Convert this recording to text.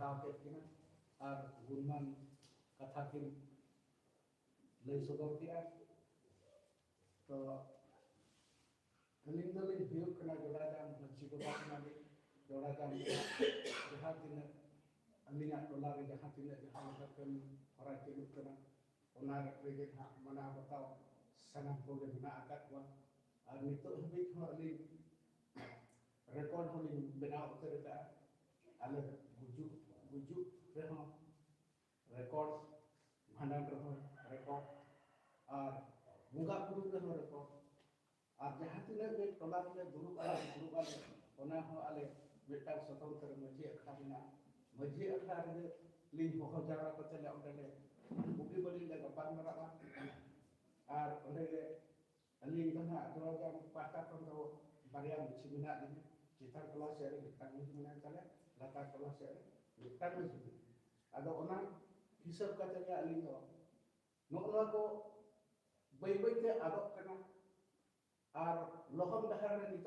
पढ़ाव के किना और गुणमान कथा किन लई सदर किया तो अलिंग दलिंग हियो कना जोड़ा जाम मच्छी को बात जोड़ा जाम जहाँ तीन अलिंगा टोला रे जहाँ तीन जहाँ मतलब कन हरा के लुक कना ओना रे हाँ मना बताओ सनम को ले बना आकर हुआ और नितो हमें थोड़ा अलिंग record holing बनाओ उतर का अलग बुजु रहो record भांडा रहो record और मुंगा पुरु रहो record और जहाँ तीन बे टोला में ग्रुप आले ओना हो आले बेटा स्वतंत्र मझी अखड़ा बिना मझी अखड़ा रे लिंग हो जारा को चले उडले बुगी बली ले गपार मरा और ओले अलिंग कना जोरा जाम पाटा को बारिया मिछि बिना दी चितार कला से मिटांग मिना चले लाता कला से मिटांग मिछि आदो ओना हिसाब काते अलिंग दो नोला को बै बै ते आदब कना और लोहम दहर रे